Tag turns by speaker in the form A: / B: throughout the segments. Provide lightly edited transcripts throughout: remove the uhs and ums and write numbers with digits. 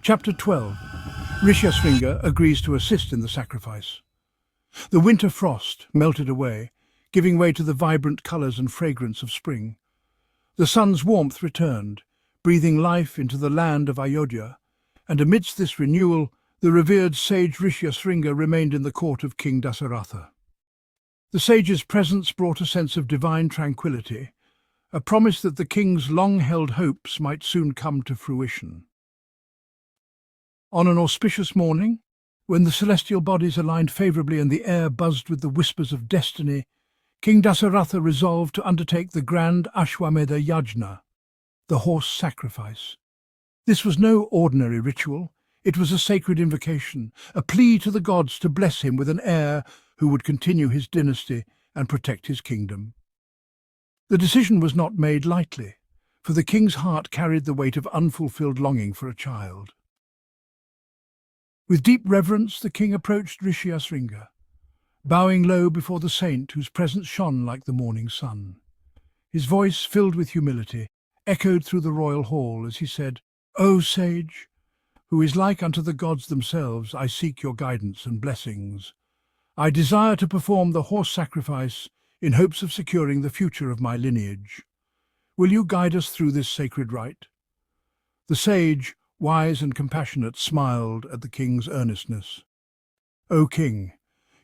A: Chapter 12. Rishyasringa agrees to assist in the sacrifice. The winter frost melted away, giving way to the vibrant colours and fragrance of spring. The sun's warmth returned, breathing life into the land of Ayodhya, and amidst this renewal, the revered sage Rishyasringa remained in the court of King Dasaratha. The sage's presence brought a sense of divine tranquility, a promise that the king's long-held hopes might soon come to fruition. On an auspicious morning, when the celestial bodies aligned favourably and the air buzzed with the whispers of destiny, King Dasaratha resolved to undertake the grand Ashwamedha Yajna, the horse sacrifice. This was no ordinary ritual. It was a sacred invocation, a plea to the gods to bless him with an heir who would continue his dynasty and protect his kingdom. The decision was not made lightly, for the king's heart carried the weight of unfulfilled longing for a child. With deep reverence, the king approached Rishyasringa, bowing low before the saint whose presence shone like the morning sun. His voice, filled with humility, echoed through the royal hall as he said, "O sage, who is like unto the gods themselves, I seek your guidance and blessings. I desire to perform the horse sacrifice in hopes of securing the future of my lineage. Will you guide us through this sacred rite?" The sage, wise and compassionate, smiled at the king's earnestness. "O king,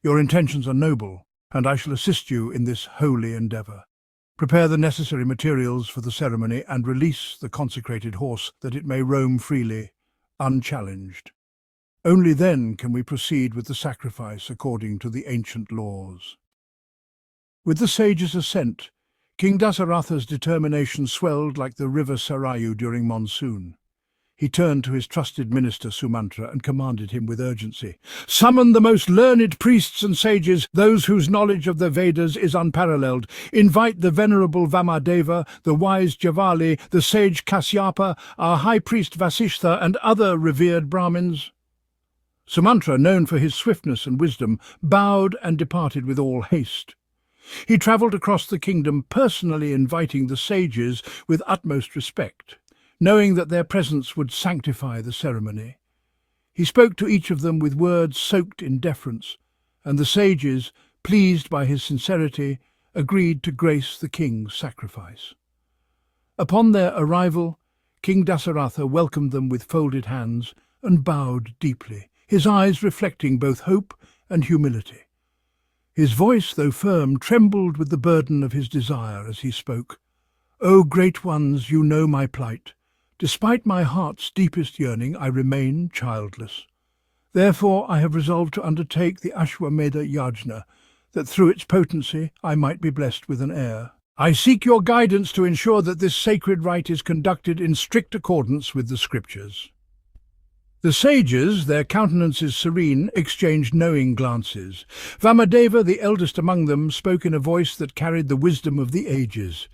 A: your intentions are noble, and I shall assist you in this holy endeavour. Prepare the necessary materials for the ceremony and release the consecrated horse that it may roam freely, unchallenged. Only then can we proceed with the sacrifice according to the ancient laws." With the sage's assent, King Dasaratha's determination swelled like the river Sarayu during monsoon. He turned to his trusted minister Sumantra and commanded him with urgency, "Summon the most learned priests and sages, those whose knowledge of the Vedas is unparalleled. Invite the venerable Vamadeva, the wise Javali, the sage Kasyapa, our high priest Vasishtha, and other revered Brahmins." Sumantra, known for his swiftness and wisdom, bowed and departed with all haste. He travelled across the kingdom, personally inviting the sages with utmost respect, knowing that their presence would sanctify the ceremony. He spoke to each of them with words soaked in deference, and the sages, pleased by his sincerity, agreed to grace the king's sacrifice. Upon their arrival, King Dasaratha welcomed them with folded hands and bowed deeply, his eyes reflecting both hope and humility. His voice, though firm, trembled with the burden of his desire as he spoke. "O great ones, you know my plight. Despite my heart's deepest yearning, I remain childless. Therefore I have resolved to undertake the Ashwamedha Yajna, that through its potency I might be blessed with an heir. I seek your guidance to ensure that this sacred rite is conducted in strict accordance with the scriptures." The sages, their countenances serene, exchanged knowing glances. Vamadeva, the eldest among them, spoke in a voice that carried the wisdom of the ages.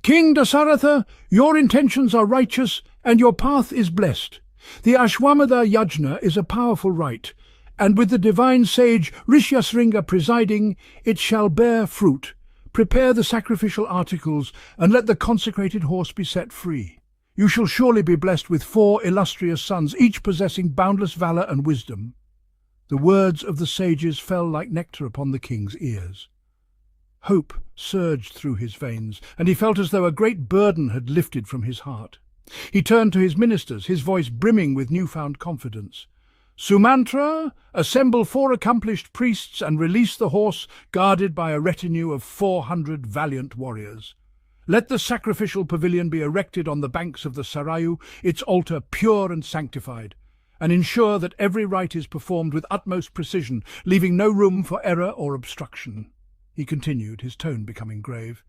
A: "King Dasaratha, your intentions are righteous and your path is blessed. The Ashwamedha Yajna is a powerful rite, and with the divine sage Rishyasringa presiding, it shall bear fruit. Prepare the sacrificial articles and let the consecrated horse be set free. You shall surely be blessed with 4 illustrious sons, each possessing boundless valour and wisdom." The words of the sages fell like nectar upon the king's ears. Hope surged through his veins, and he felt as though a great burden had lifted from his heart. He turned to his ministers, his voice brimming with newfound confidence. "Sumantra, assemble 4 accomplished priests and release the horse, guarded by a retinue of 400 valiant warriors. Let the sacrificial pavilion be erected on the banks of the Sarayu, its altar pure and sanctified, and ensure that every rite is performed with utmost precision, leaving no room for error or obstruction." He continued, his tone becoming grave.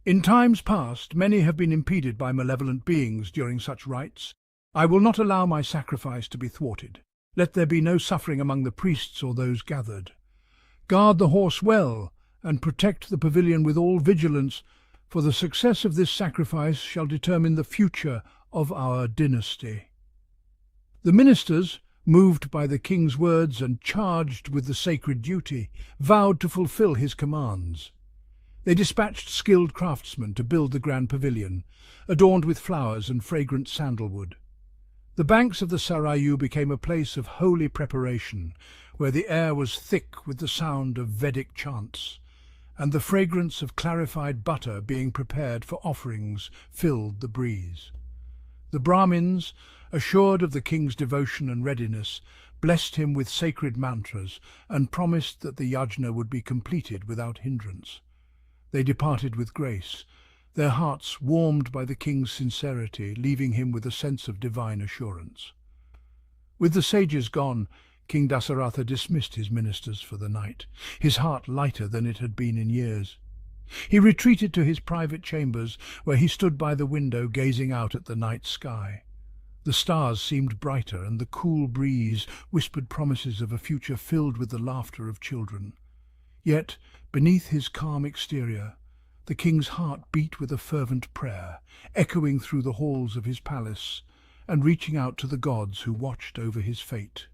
A: "In times past, many have been impeded by malevolent beings during such rites. I will not allow my sacrifice to be thwarted. Let there be no suffering among the priests or those gathered. Guard the horse well, and protect the pavilion with all vigilance, for the success of this sacrifice shall determine the future of our dynasty." The ministers, moved by the king's words and charged with the sacred duty, vowed to fulfill his commands. They dispatched skilled craftsmen to build the grand pavilion, adorned with flowers and fragrant sandalwood. The banks of the Sarayu became a place of holy preparation, where the air was thick with the sound of Vedic chants, and the fragrance of clarified butter being prepared for offerings filled the breeze. The Brahmins, assured of the king's devotion and readiness, blessed him with sacred mantras and promised that the yajna would be completed without hindrance. They departed with grace, their hearts warmed by the king's sincerity, leaving him with a sense of divine assurance. With the sages gone, King Dasaratha dismissed his ministers for the night, his heart lighter than it had been in years. He retreated to his private chambers, where he stood by the window gazing out at the night sky. The stars seemed brighter, and the cool breeze whispered promises of a future filled with the laughter of children. Yet, beneath his calm exterior, the king's heart beat with a fervent prayer, echoing through the halls of his palace and reaching out to the gods who watched over his fate.